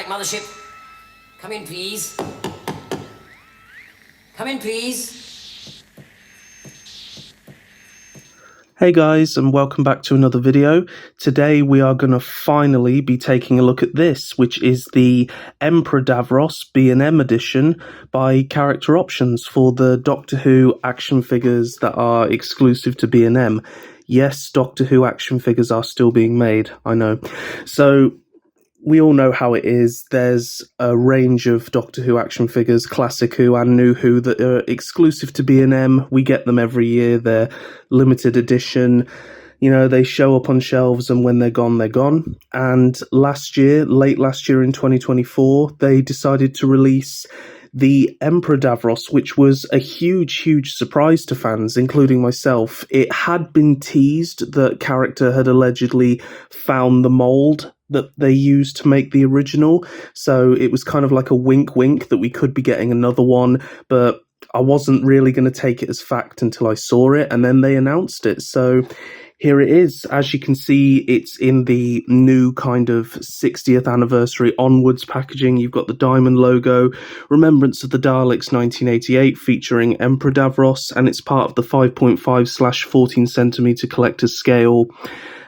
Dalek mothership. Come in, please. Come in, please. Hey guys, and welcome back to another video. Today we are going to finally be taking a look at this, which is the Emperor Davros B&M edition by Character Options for the Doctor Who action figures that are exclusive to B&M. Yes, Doctor Who action figures are still being made, I know. So we all know how it is. There's a range of Doctor Who action figures, Classic Who and New Who, that are exclusive to B&M. We get them every year. They're limited edition. You know, they show up on shelves, and when they're gone, they're gone. And late last year in 2024, they decided to release the Emperor Davros, which was a huge surprise to fans, including myself. It had been teased that character had allegedly found the mould that they used to make the original, so it was kind of like a wink that we could be getting another one, but I wasn't really going to take it as fact until I saw it, and then they announced it. So here it is. As you can see, it's in the new kind of 60th anniversary onwards packaging. You've got the diamond logo, Remembrance of the Daleks 1988, featuring Emperor Davros, and it's part of the 5.5/14 centimeter collector's scale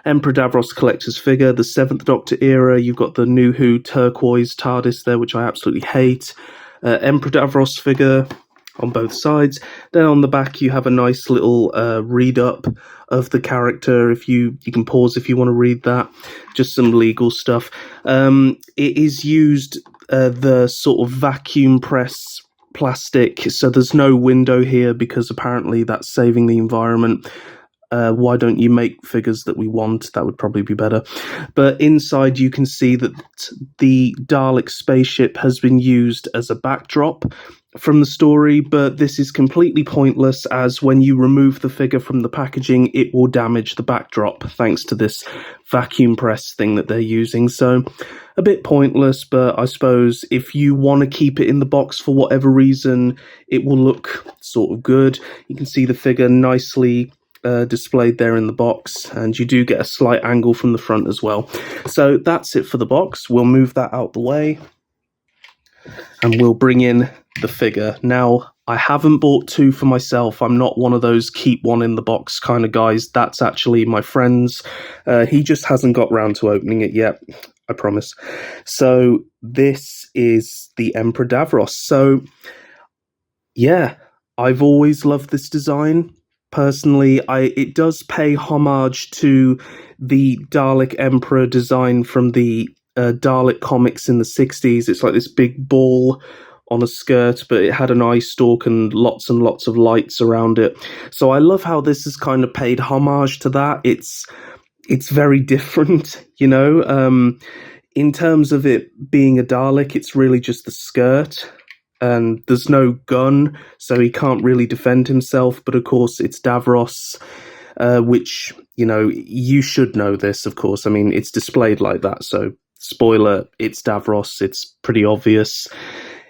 Emperor Davros collector's figure, the 7th Doctor era. You've got the New Who turquoise TARDIS there, which I absolutely hate. Emperor Davros figure on both sides. Then on the back you have a nice little read-up of the character. If you can pause if you want to read that. Just some legal stuff. It is used the sort of vacuum press plastic, so there's no window here because apparently that's saving the environment. Why don't you make figures that we want? That would probably be better. But inside you can see that the Dalek spaceship has been used as a backdrop from the story, but this is completely pointless, as when you remove the figure from the packaging, it will damage the backdrop thanks to this vacuum press thing that they're using. So a bit pointless, but I suppose if you want to keep it in the box for whatever reason, it will look sort of good. You can see the figure nicely displayed there in the box, and you do get a slight angle from the front as well. So that's it for the box. We'll move that out the way and we'll bring in the figure. Now, I haven't bought two for myself. I'm not one of those keep one in the box kind of guys. That's actually my friend's. He just hasn't got round to opening it yet, I promise. So this is the Emperor Davros. So yeah, I've always loved this design. Personally, it does pay homage to the Dalek Emperor design from the Dalek comics in the 60s. It's like this big ball on a skirt, but it had an eye stalk and lots of lights around it. So I love how this has kind of paid homage to that. It's very different, you know. In terms of it being a Dalek, it's really just the skirt. And there's no gun, so he can't really defend himself. But of course, it's Davros, which, you know, you should know this, of course. I mean, it's displayed like that, so spoiler, it's Davros. It's pretty obvious,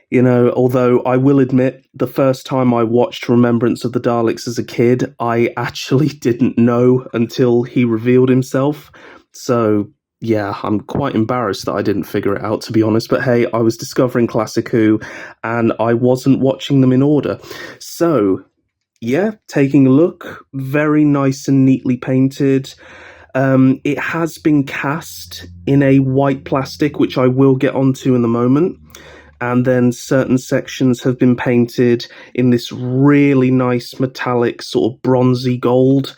you know. Although I will admit, the first time I watched Remembrance of the Daleks as a kid, I actually didn't know until he revealed himself. So yeah, I'm quite embarrassed that I didn't figure it out, to be honest. But hey, I was discovering Classic Who, and I wasn't watching them in order. So, yeah, taking a look, very nice and neatly painted. It has been cast in a white plastic, which I will get onto in a moment. And then certain sections have been painted in this really nice metallic sort of bronzy gold.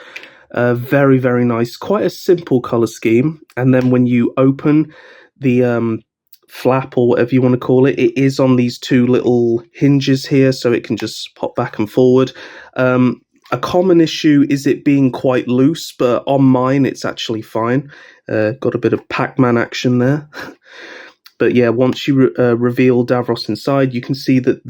Very nice. Quite a simple colour scheme. And then when you open the flap, or whatever you want to call it, it is on these two little hinges here, so it can just pop back and forward. A common issue is it being quite loose, but on mine it's actually fine. Got a bit of Pac-Man action there. But yeah, once you reveal Davros inside, you can see that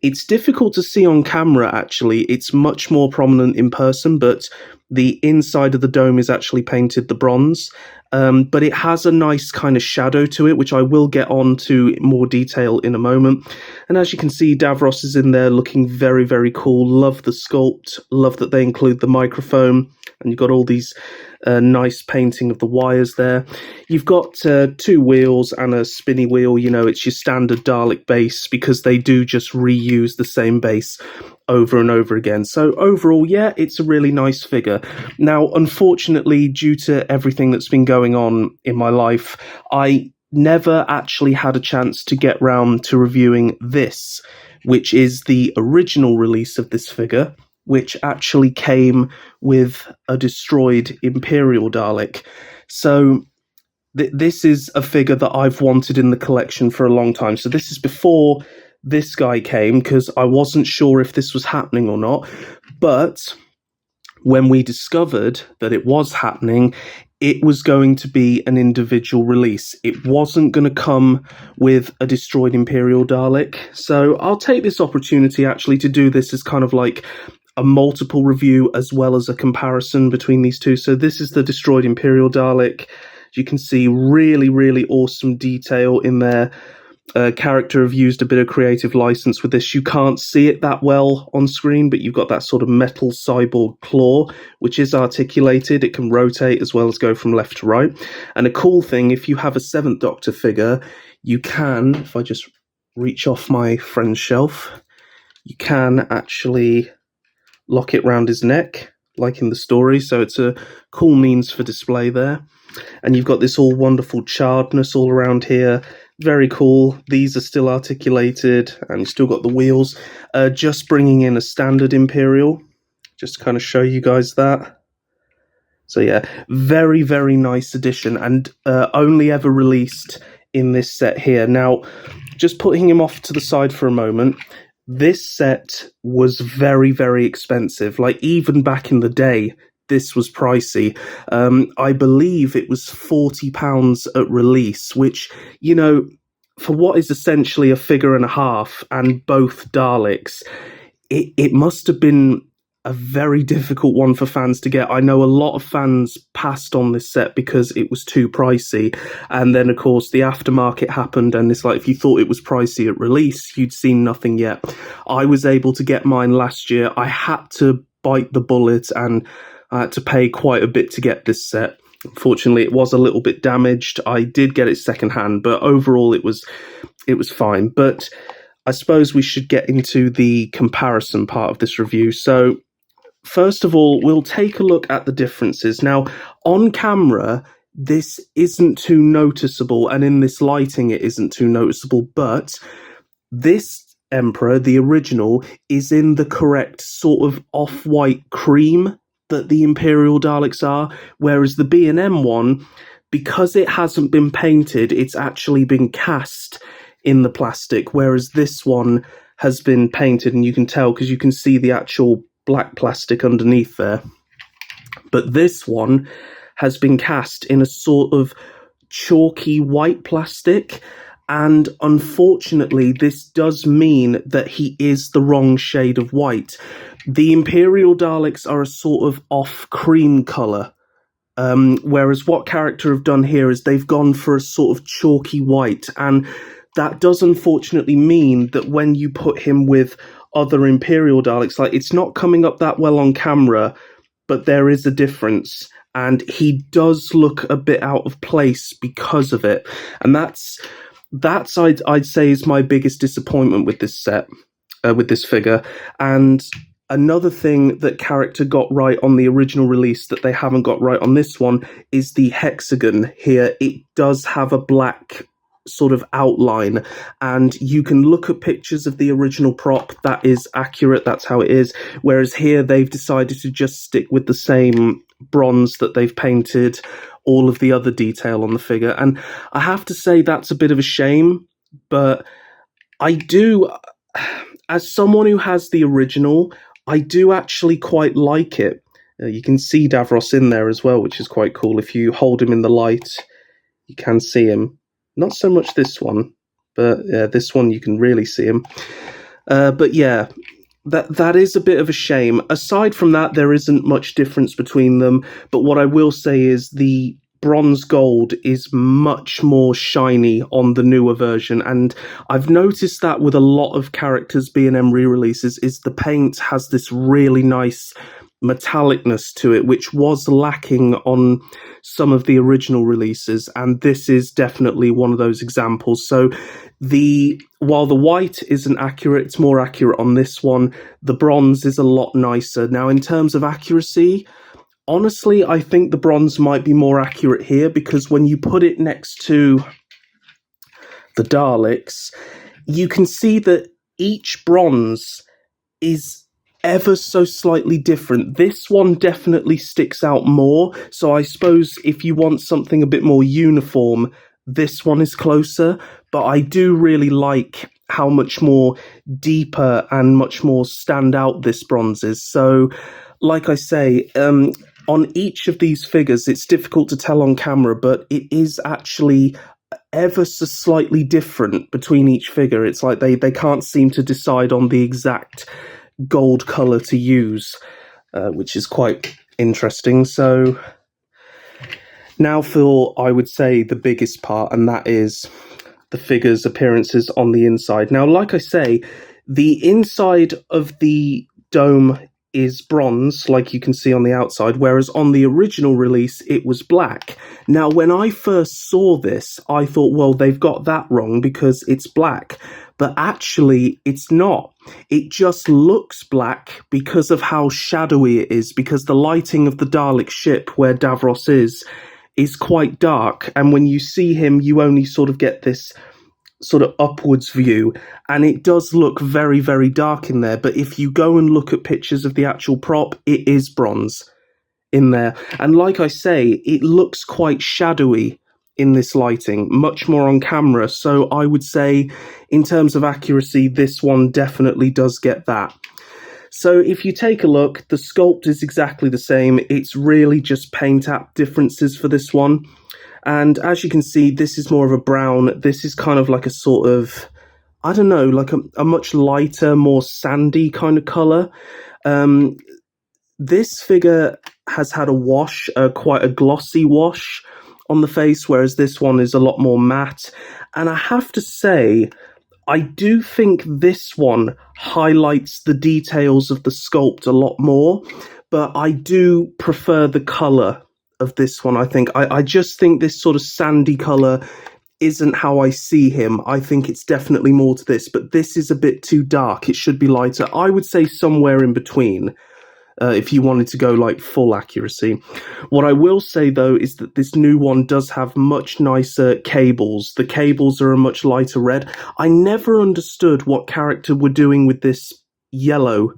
it's difficult to see on camera, actually. It's much more prominent in person, but the inside of the dome is actually painted the bronze, but it has a nice kind of shadow to it, which I will get on to in more detail in a moment. And as you can see, Davros is in there looking very, very cool. Love the sculpt. Love that they include the microphone. And you've got all these nice painting of the wires there. You've got 2 wheels and a spinny wheel. You know, it's your standard Dalek base because they do just reuse the same base over and over again. So overall, yeah, it's a really nice figure. Now, unfortunately, due to everything that's been going on in my life, I never actually had a chance to get round to reviewing this, which is the original release of this figure, which actually came with a destroyed Imperial Dalek. So this is a figure that I've wanted in the collection for a long time. So this is before this guy came, because I wasn't sure if this was happening or not. But when we discovered that it was happening, it was going to be an individual release. It wasn't going to come with a destroyed Imperial Dalek. So I'll take this opportunity actually to do this as kind of like a multiple review as well as a comparison between these two. So this is the destroyed Imperial Dalek. You can see really, really awesome detail in there. Character have used a bit of creative license with this. You can't see it that well on screen, but you've got that sort of metal cyborg claw, which is articulated. It can rotate as well as go from left to right. And a cool thing, if you have a 7th Doctor figure, you can, if I just reach off my friend's shelf, you can actually lock it round his neck, like in the story. So it's a cool means for display there. And you've got this all wonderful charredness all around here. Very cool. These are still articulated, and you've still got the wheels. Just bringing in a standard Imperial, just to kind of show you guys that. So yeah, very, very nice addition, and only ever released in this set here. Now, just putting him off to the side for a moment, this set was very, very expensive. Like, even back in the day, this was pricey. I believe it was £40 at release, which, you know, for what is essentially a figure and a half and both Daleks, it must have been a very difficult one for fans to get. I know a lot of fans passed on this set because it was too pricey. And then, of course, the aftermarket happened, and it's like, if you thought it was pricey at release, you'd seen nothing yet. I was able to get mine last year. I had to bite the bullet, and I had to pay quite a bit to get this set. Unfortunately, it was a little bit damaged. I did get it secondhand, but overall it was fine. But I suppose we should get into the comparison part of this review. So first of all, we'll take a look at the differences. Now, on camera, this isn't too noticeable, and in this lighting, it isn't too noticeable, but this Emperor, the original, is in the correct sort of off-white cream that the Imperial Daleks are, whereas the B&M one, because it hasn't been painted, it's actually been cast in the plastic, whereas this one has been painted, and you can tell because you can see the actual black plastic underneath there. But this one has been cast in a sort of chalky white plastic, and unfortunately this does mean that he is the wrong shade of white. The Imperial Daleks are a sort of off cream colour, whereas what character have done here is they've gone for a sort of chalky white, and that does unfortunately mean that when you put him with other Imperial Daleks, like, it's not coming up that well on camera, but there is a difference, and he does look a bit out of place because of it. And that's I'd say is my biggest disappointment with this set, with this figure. And another thing that character got right on the original release that they haven't got right on this one is the hexagon here. It does have a black sort of outline, and you can look at pictures of the original prop. That is accurate, that's how it is, whereas here they've decided to just stick with the same bronze that they've painted all of the other detail on the figure. And I have to say that's a bit of a shame, but I do, as someone who has the original, I do actually quite like it. You can see Davros in there as well, which is quite cool. If you hold him in the light, you can see him. Not so much this one, but yeah, this one you can really see him. But yeah, that is a bit of a shame. Aside from that, there isn't much difference between them. But what I will say is the bronze gold is much more shiny on the newer version, and I've noticed that with a lot of characters B&M re-releases, is the paint has this really nice metallicness to it, which was lacking on some of the original releases, and this is definitely one of those examples. So while the white isn't accurate, it's more accurate on this one. The bronze is a lot nicer. Now, in terms of accuracy, honestly, I think the bronze might be more accurate here, because when you put it next to the Daleks, you can see that each bronze is ever so slightly different. This one definitely sticks out more, so I suppose if you want something a bit more uniform, this one is closer, but I do really like how much more deeper and much more stand out this bronze is. So, like I say, on each of these figures, it's difficult to tell on camera, but it is actually ever so slightly different between each figure. It's like they can't seem to decide on the exact gold color to use, which is quite interesting. So now for, I would say, the biggest part, and that is the figure's appearances on the inside. Now, like I say, the inside of the dome is bronze, like you can see on the outside, whereas on the original release, it was black. Now, when I first saw this, I thought, well, they've got that wrong because it's black. But actually, it's not. It just looks black because of how shadowy it is, because the lighting of the Dalek ship where Davros is quite dark. And when you see him, you only sort of get this sort of upwards view, and it does look very, very dark in there. But if you go and look at pictures of the actual prop, it is bronze in there. And like I say, it looks quite shadowy in this lighting, much more on camera. So I would say, in terms of accuracy, this one definitely does get that. So if you take a look, the sculpt is exactly the same. It's really just paint app differences for this one. And as you can see, this is more of a brown. This is kind of like a sort of, I don't know, like a much lighter, more sandy kind of color. This figure has had a wash, quite a glossy wash on the face, whereas this one is a lot more matte. And I have to say, I do think this one highlights the details of the sculpt a lot more, but I do prefer the color of this one. I just think this sort of sandy color isn't how I see him. I think it's definitely more to this, but this is a bit too dark. It should be lighter. I would say somewhere in between, if you wanted to go like full accuracy. What I will say though is that this new one does have much nicer cables. The cables are a much lighter red. I never understood what character were doing with this yellow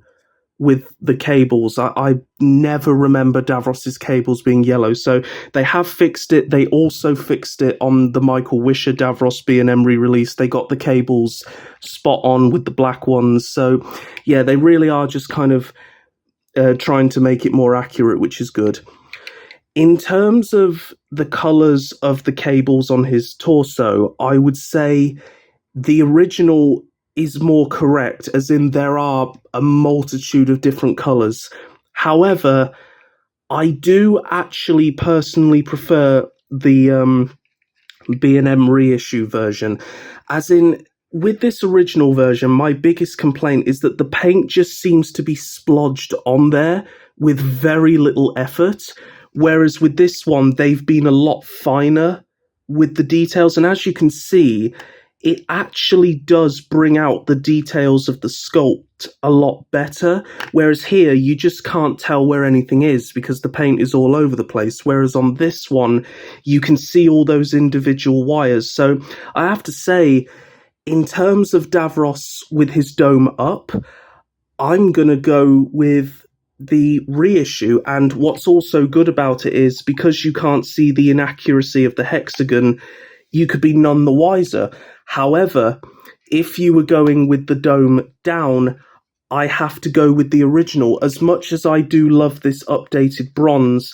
with the cables. I never remember Davros's cables being yellow, so they have fixed it. They also fixed it on the Michael Wisher Davros B&M re-release. They got the cables spot on with the black ones. So yeah, they really are just kind of trying to make it more accurate, which is good. In terms of the colors of the cables on his torso, I would say the original is more correct, as in there are a multitude of different colors. However, I do actually personally prefer the B&M reissue version. As in, with this original version, my biggest complaint is that the paint just seems to be splodged on there with very little effort, whereas with this one, they've been a lot finer with the details, and as you can see, it actually does bring out the details of the sculpt a lot better, whereas here you just can't tell where anything is because the paint is all over the place, whereas on this one you can see all those individual wires. So I have to say, in terms of Davros with his dome up, I'm going to go with the reissue. And what's also good about it is, because you can't see the inaccuracy of the hexagon, you could be none the wiser. However, if you were going with the dome down, I have to go with the original. As much as I do love this updated bronze,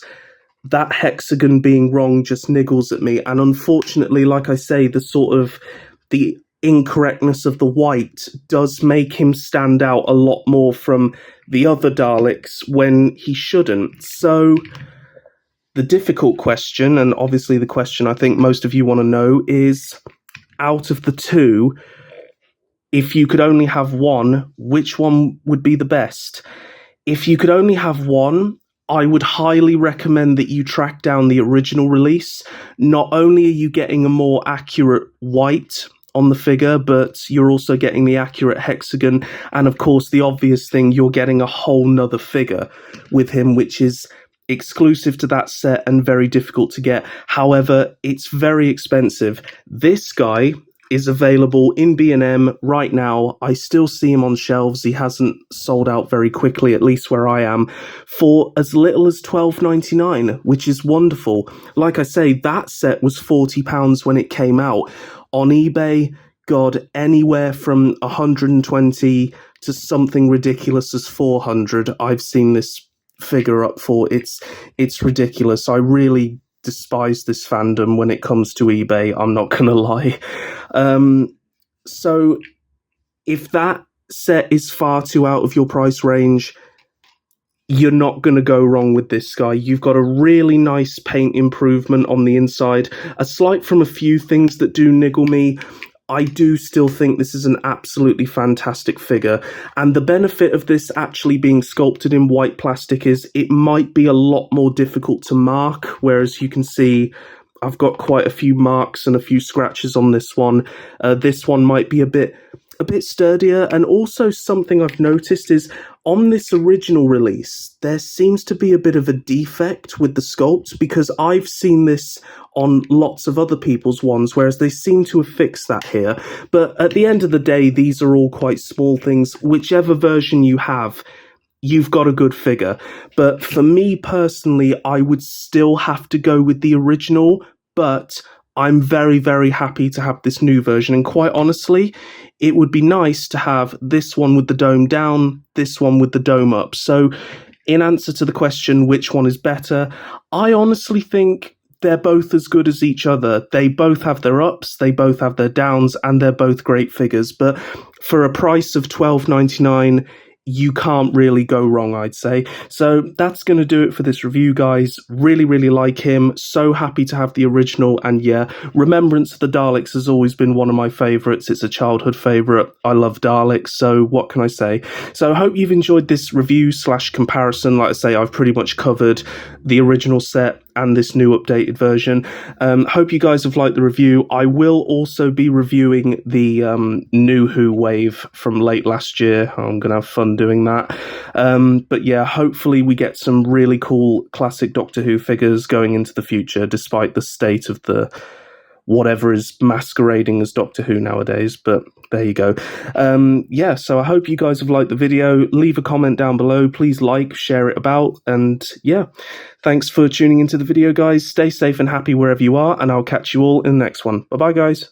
that hexagon being wrong just niggles at me. And unfortunately, like I say, the incorrectness of the white does make him stand out a lot more from the other Daleks when he shouldn't. So The difficult question, and obviously the question I think most of you want to know, is out of the two, if you could only have one, which one would be the best? If you could only have one, I would highly recommend that you track down the original release. Not only are you getting a more accurate white on the figure, but you're also getting the accurate hexagon. And of course, the obvious thing, you're getting a whole nother figure with him, which is exclusive to that set and very difficult to get. However, it's very expensive. This guy is available in B&M right now. I still see him on shelves. He hasn't sold out very quickly, at least where I am, for as little as $12.99, which is wonderful. Like I say, that set was £40 when it came out. On eBay, God, anywhere from 120 to something ridiculous as 400, I've seen this figure up for. It's ridiculous. I really despise this fandom when it comes to eBay, I'm not gonna lie. So if that set is far too out of your price range, you're not going to go wrong with this guy. You've got a really nice paint improvement on the inside. Aside from a few things that do niggle me, I do still think this is an absolutely fantastic figure. And the benefit of this actually being sculpted in white plastic is it might be a lot more difficult to mark, whereas you can see I've got quite a few marks and a few scratches on this one. This one might be a bit sturdier. And also something I've noticed is on this original release, there seems to be a bit of a defect with the sculpt, because I've seen this on lots of other people's ones, whereas they seem to have fixed that here. But at the end of the day, these are all quite small things. Whichever version you have, you've got a good figure. But for me personally, I would still have to go with the original, but I'm very, very happy to have this new version. And quite honestly, it would be nice to have this one with the dome down, this one with the dome up. So in answer to the question, which one is better, I honestly think they're both as good as each other. They both have their ups, they both have their downs, and they're both great figures. But for a price of $12.99, you can't really go wrong, I'd say. So that's going to do it for this review, guys. Really, really like him. So happy to have the original. And yeah, Remembrance of the Daleks has always been one of my favourites. It's a childhood favourite. I love Daleks, so what can I say? So I hope you've enjoyed this review / comparison. Like I say, I've pretty much covered the original set and this new updated version. Hope you guys have liked the review. I will also be reviewing the new Who wave from late last year. I'm going to have fun doing that. But yeah, hopefully we get some really cool classic Doctor Who figures going into the future, despite the state of the whatever is masquerading as Doctor Who nowadays. But there you go. Yeah, so I hope you guys have liked the video. Leave a comment down below. Please like, share it about. And yeah, thanks for tuning into the video, guys. Stay safe and happy wherever you are, and I'll catch you all in the next one. Bye-bye, guys.